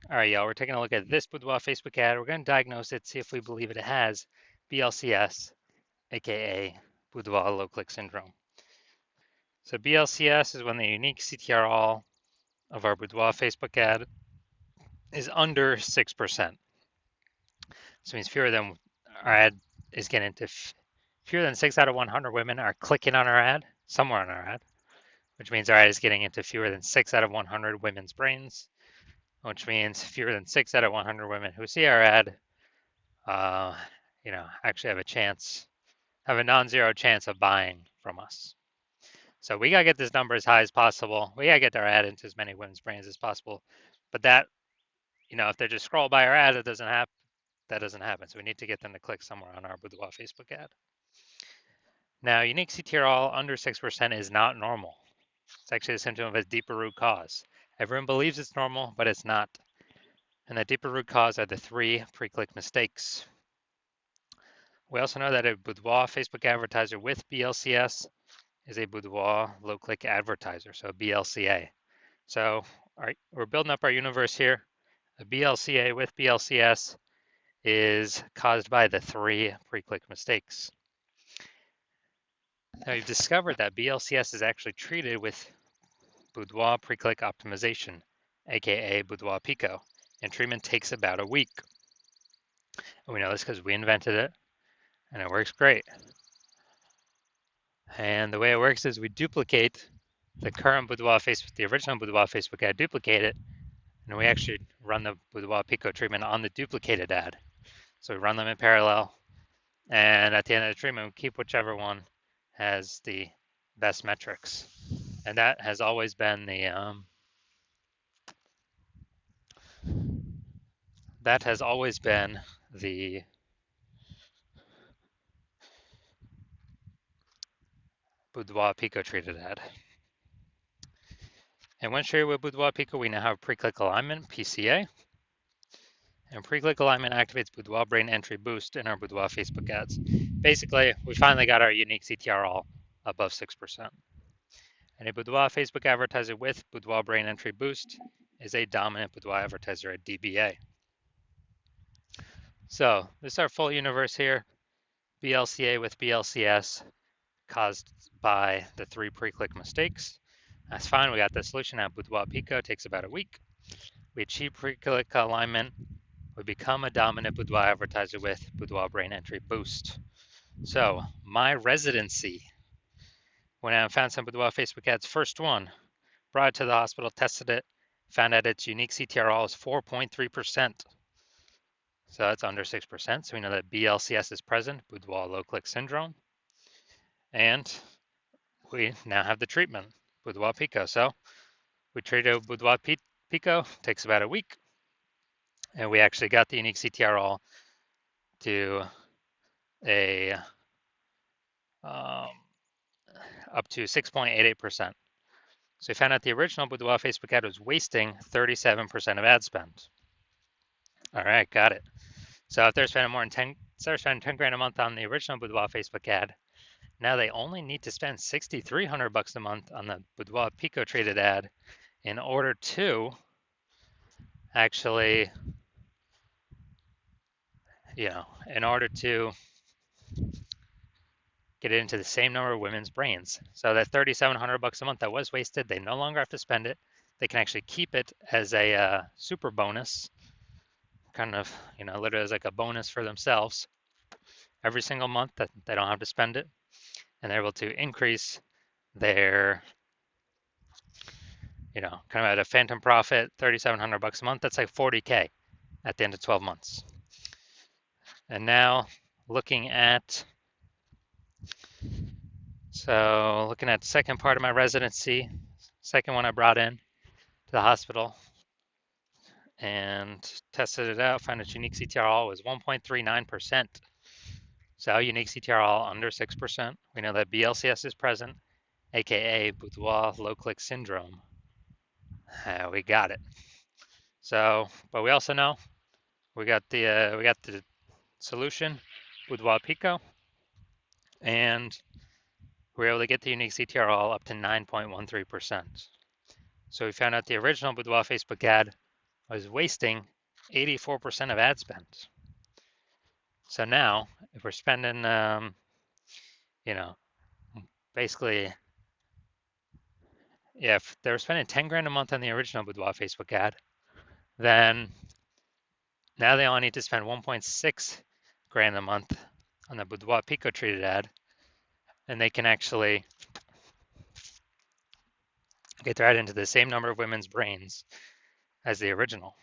All right, y'all, we're taking a look at this Boudoir Facebook ad. We're going to diagnose it, see if we believe it has BLCS, aka Boudoir low click syndrome. So BLCS is when the unique CTR all of our Boudoir Facebook ad is under 6%. So it means fewer than our ad is getting to fewer than 6 out of 100 women are clicking on our ad, somewhere on our ad, which means our ad is getting into fewer than 6 out of 100 women's brains, which means fewer than 6 out of 100 women who see our ad, uh, actually have a non-zero chance of buying from us. So we gotta get this number as high as possible. We gotta get our ad into as many women's brains as possible. But that, if they just scroll by our ad, it doesn't happen. That doesn't happen. So we need to get them to click somewhere on our Boudoir Facebook ad. Now, unique CTRL under 6% is not normal. It's actually a symptom of a deeper root cause. Everyone believes it's normal, but it's not. And the deeper root cause are the 3 pre-click mistakes. We also know that a Boudoir Facebook advertiser with BLCS is a Boudoir low-click advertiser, so a BLCA. So we're building up our universe here. A BLCA with BLCS is caused by the 3 pre-click mistakes. Now we've discovered that BLCS is actually treated with Boudoir pre-click optimization, aka Boudoir Pico, and treatment takes about a week. And we know this because we invented it, and it works great. And the way it works is we duplicate the current Boudoir Facebook, the original Boudoir Facebook ad, duplicate it, and we actually run the Boudoir Pico treatment on the duplicated ad. So we run them in parallel, and at the end of the treatment, we keep whichever one has the best metrics. And that has always been the Boudoir Pico treated ad. And when shared with Boudoir Pico, we now have pre-click alignment, PCA. And pre-click alignment activates Boudoir brain entry boost in our Boudoir Facebook ads. Basically, we finally got our unique CTR all above 6%. And a Boudoir Facebook advertiser with Boudoir brain entry boost is a dominant Boudoir advertiser at DBA. So this is our full universe here. BLCA with BLCS caused by the 3 pre-click mistakes. That's fine. We got the solution at Boudoir Pico. It takes about a week. We achieve pre-click alignment. We become a dominant Boudoir advertiser with Boudoir brain entry boost. So my residency, when I found some Boudoir Facebook ads, first one, brought it to the hospital, tested it, found out its unique CTRL is 4.3%. So that's under 6%. So we know that BLCS is present, Boudoir low click syndrome. And we now have the treatment, Boudoir Pico. So we treated Boudoir Pico, takes about a week. And we actually got the unique CTRL to a up to 6.88%. So we found out the original Boudoir Facebook ad was wasting 37% of ad spend. All right, got it. So if they're spending instead of spending 10 grand a month on the original Boudoir Facebook ad, now they only need to spend $6,300 a month on the Boudoir Pico traded ad in order to actually, in order to get it into the same number of women's brains. So that $3,700 a month that was wasted, they no longer have to spend it. They can actually keep it as a super bonus, kind of, literally as like a bonus for themselves every single month that they don't have to spend it. And they're able to increase their, kind of at a phantom profit, $3,700 a month. That's like 40K at the end of 12 months. And now looking at the second part of my residency, second one I brought in to the hospital and tested it out, found its unique CTRL was 1.39%. So unique CTRL under 6%. We know that BLCS is present, aka Boudoir low click syndrome. We got it. So, but we also know we got the solution, Boudoir Pico, and we were able to get the unique CTRL up to 9.13%. So we found out the original Boudoir Facebook ad was wasting 84% of ad spend. So now, if we're spending, you know, basically, yeah, if they were spending 10 grand a month on the original Boudoir Facebook ad, then now they only need to spend 1.6 grand a month on the Boudoir Pico treated ad, and they can actually get right into the same number of women's brains as the original.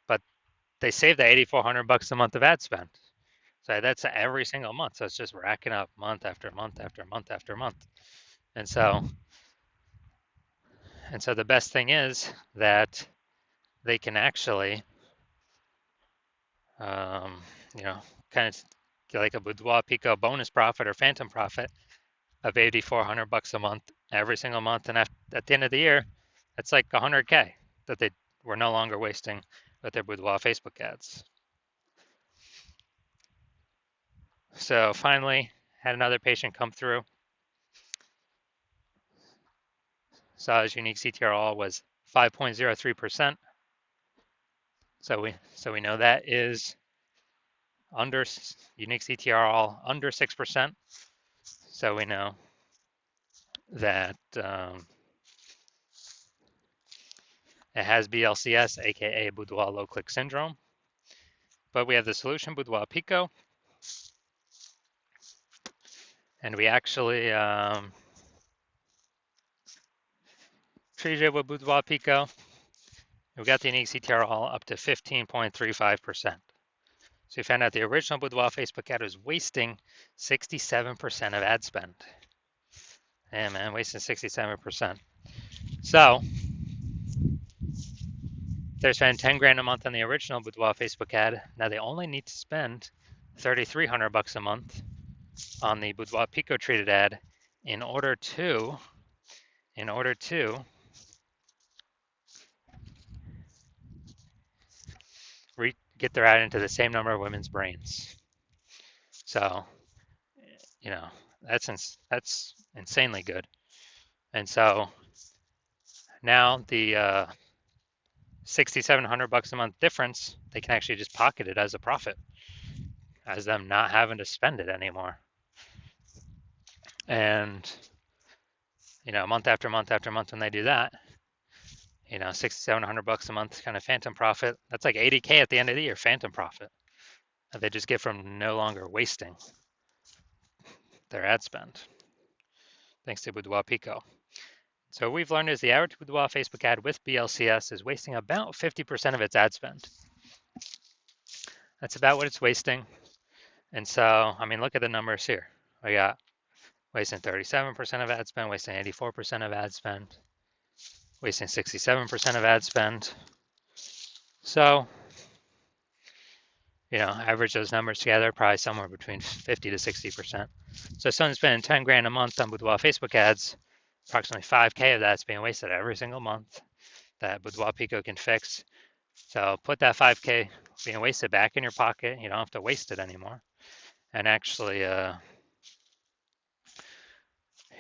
But they save the 8,400 bucks a month of ad spend. So that's every single month. So it's just racking up month after month after month after month. And so the best thing is that they can actually, you know, kind of get like a Boudoir Pico bonus profit or phantom profit of 8,400 bucks a month every single month. And at the end of the year, that's like 100K that they were no longer wasting with their Boudoir Facebook ads. So finally, had another patient come through. Saw his unique CTRL was 5.03%. So we know that is under unique CTRL under 6%. So we know that it has BLCS, aka Boudoir low click syndrome. But we have the solution Boudoir Pico, and we actually treated it with Boudoir Pico. We got the unique CTRL up to 15.35%. So we found out the original Boudoir Facebook ad was wasting 67% of ad spend. Yeah, man, wasting 67%. So they're spending 10 grand a month on the original Boudoir Facebook ad. Now they only need to spend 3,300 bucks a month on the Boudoir Pico treated ad in order to get their ad into the same number of women's brains. So, you know, that's insanely good. And so now the 6,700 bucks a month difference, they can actually just pocket it as a profit, as them not having to spend it anymore. And you know, month after month after month, when they do that, you know, 6,700 bucks a month kind of phantom profit. That's like 80K at the end of the year, phantom profit that they just get from no longer wasting their ad spend, thanks to Boudoir Pico. So what we've learned is the average Boudoir Facebook ad with BLCS is wasting about 50% of its ad spend. That's about what it's wasting. And so, I mean, look at the numbers here. We got wasting 37% of ad spend, wasting 84% of ad spend, wasting 67% of ad spend. So, you know, average those numbers together, probably somewhere between 50 to 60%. So someone's spending 10 grand a month on Boudoir Facebook ads, approximately 5K of that's being wasted every single month that Boudoir Pico can fix. So put that 5K being wasted back in your pocket. You don't have to waste it anymore. And actually, you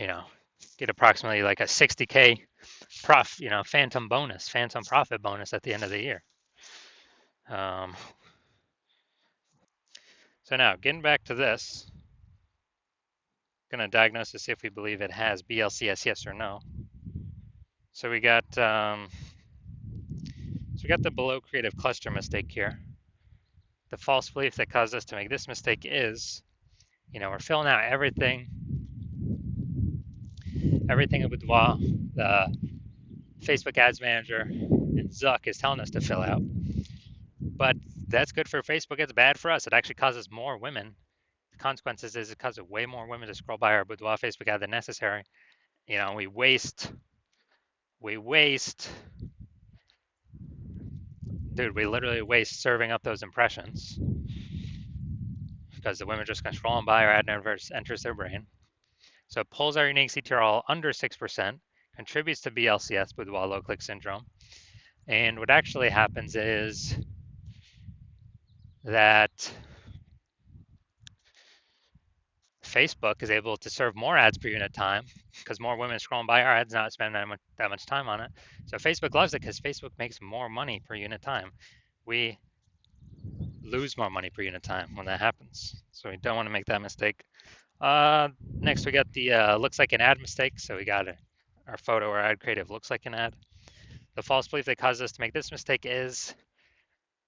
know, get approximately like a 60K phantom profit bonus at the end of the year. So now getting back to this, going to diagnose to see if we believe it has BLCS, yes or no. So we got the below creative cluster mistake here. The false belief that caused us to make this mistake is, you know, we're filling out everything in Boudoir, the Facebook Ads Manager and Zuck is telling us to fill out. But that's good for Facebook. It's bad for us. It actually causes more women. The consequences is it causes way more women to scroll by our Boudoir Facebook ad than necessary. You know, we waste. Dude, we literally waste serving up those impressions because the women are just going to scroll by, our ad never enters their brain. So it pulls our unique CTRL under 6%, contributes to BLCS, Boudoir low click syndrome. And what actually happens is that Facebook is able to serve more ads per unit time because more women scrolling by our ads, not spending that much time on it. So Facebook loves it because Facebook makes more money per unit time. We lose more money per unit time when that happens. So we don't want to make that mistake. Next, we got the looks like an ad mistake. So we got our photo or ad creative looks like an ad. The false belief that causes us to make this mistake is,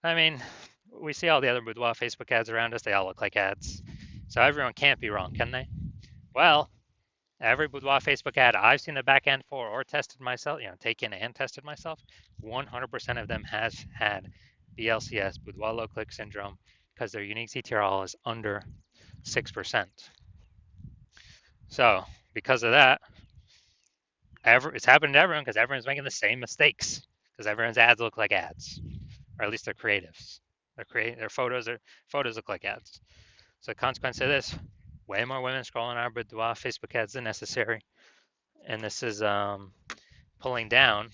I mean, we see all the other Boudoir Facebook ads around us. They all look like ads. So everyone can't be wrong, can they? Well, every Boudoir Facebook ad I've seen the back end for or tested myself, taken and tested myself, 100% of them has had BLCS, Boudoir low click syndrome, because their unique CTRL is under 6%. So because of that, it's happened to everyone because everyone's making the same mistakes because everyone's ads look like ads, or at least their creatives. Their photos look like ads. So the consequence of this, way more women scrolling our Boudoir Facebook ads than necessary. And this is pulling down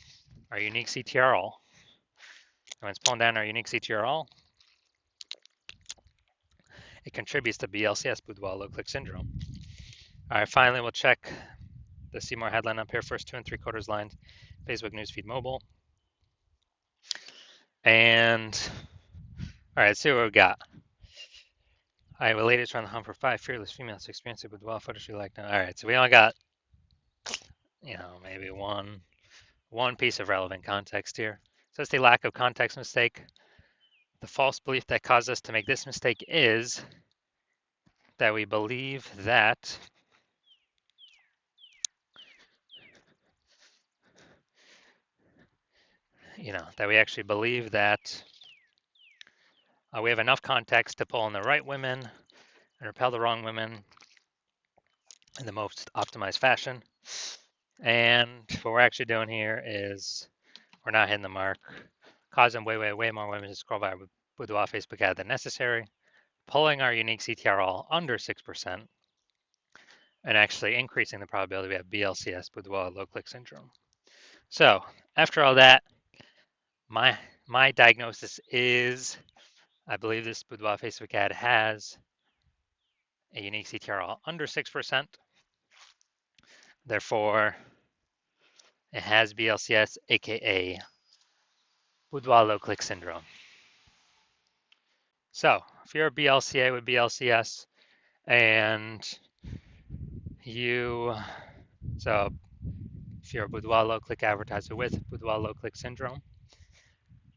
our unique CTRL. And when it's pulling down our unique CTRL, it contributes to BLCS, Boudoir low click syndrome. All right, finally, we'll check the see more headline up here, first 2 3/4 lines, Facebook newsfeed mobile. And all right, let's see what we got. All right, ladies around the hunt for 5 fearless females experiencing Boudoir photo shoot like now. All right, so we only got, maybe one piece of relevant context here. So it's the lack of context mistake. The false belief that caused us to make this mistake is that we believe that that we actually believe that we have enough context to pull in the right women and repel the wrong women in the most optimized fashion. And what we're actually doing here is we're not hitting the mark, causing way more women to scroll by our Boudoir Facebook ad than necessary, pulling our unique CTRL under 6%, and actually increasing the probability we have BLCS, Boudoir low click syndrome. So after all that, my diagnosis is I believe this Boudoir Facebook ad has a unique CTRL under 6%. Therefore, it has BLCS, aka Boudoir low click syndrome. So if you're a BLCA with BLCS and if you're a Boudoir low click advertiser with Boudoir low click syndrome,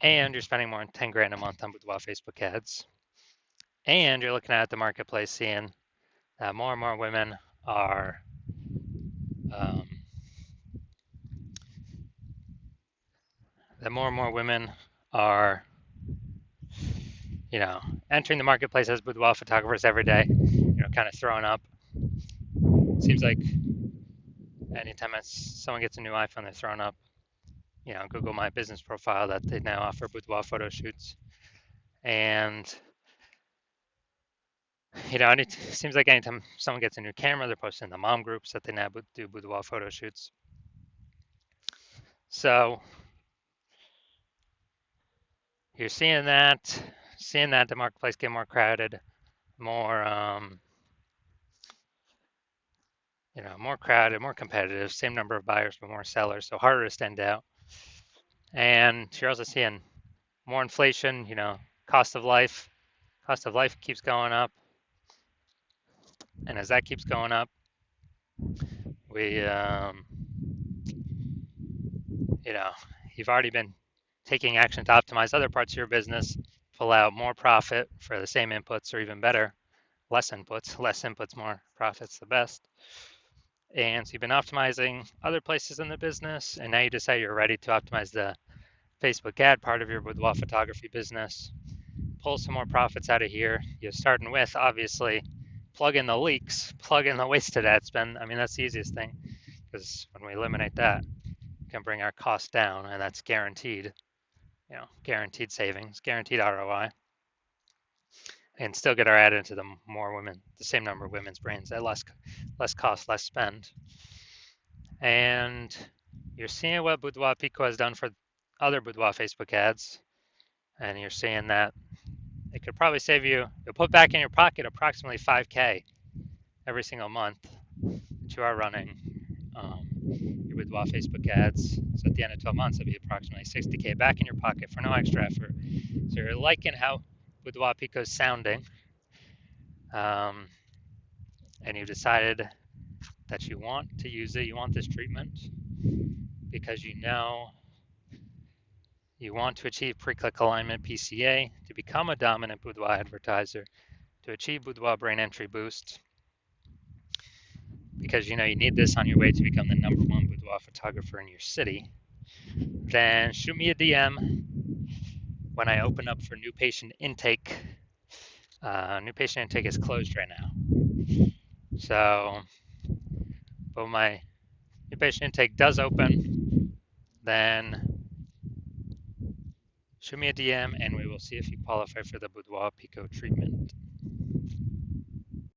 and you're spending more than 10 grand a month on Boudoir Facebook ads, and you're looking at the marketplace seeing that more and more women are entering the marketplace as boudoir photographers every day, kind of throwing up. It seems like anytime someone gets a new iPhone, they're throwing up, Google My Business profile that they now offer boudoir photo shoots. And, it seems like anytime someone gets a new camera, they're posting in the mom groups that they now do boudoir photo shoots. So you're seeing that the marketplace get more crowded, more more crowded, more competitive, same number of buyers but more sellers, so harder to stand out. And you're also seeing more inflation, cost of life keeps going up, and as that keeps going up, we you've already been taking action to optimize other parts of your business, pull out more profit for the same inputs, or even better, less inputs, more profits, the best. And so you've been optimizing other places in the business, and now you decide you're ready to optimize the Facebook ad part of your boudoir photography business. Pull some more profits out of here. You're starting with, obviously, plug in the leaks, plug in the wasted ad spend. I mean, that's the easiest thing, because when we eliminate that, we can bring our costs down, and that's guaranteed, guaranteed savings, guaranteed ROI, and still get our ad into the same number of women's brains at less cost, less spend. And you're seeing what Boudoir Pico has done for other Boudoir Facebook ads, and you're seeing that it could probably save you, you'll put back in your pocket approximately $5K every single month that you are running your Boudoir Facebook ads. So at the end of 12 months, it'll be approximately 60K back in your pocket for no extra effort. So you're liking how Boudoir Pico is sounding, and you've decided that you want to use it, you want this treatment, because you know you want to achieve pre-click alignment PCA, to become a dominant Boudoir advertiser, to achieve Boudoir brain entry boost, because you know you need this on your way to become the #1 boudoir photographer in your city, then shoot me a DM when I open up for new patient intake. New patient intake is closed right now. So, but when my new patient intake does open, then shoot me a DM and we will see if you qualify for the Boudoir Pico treatment.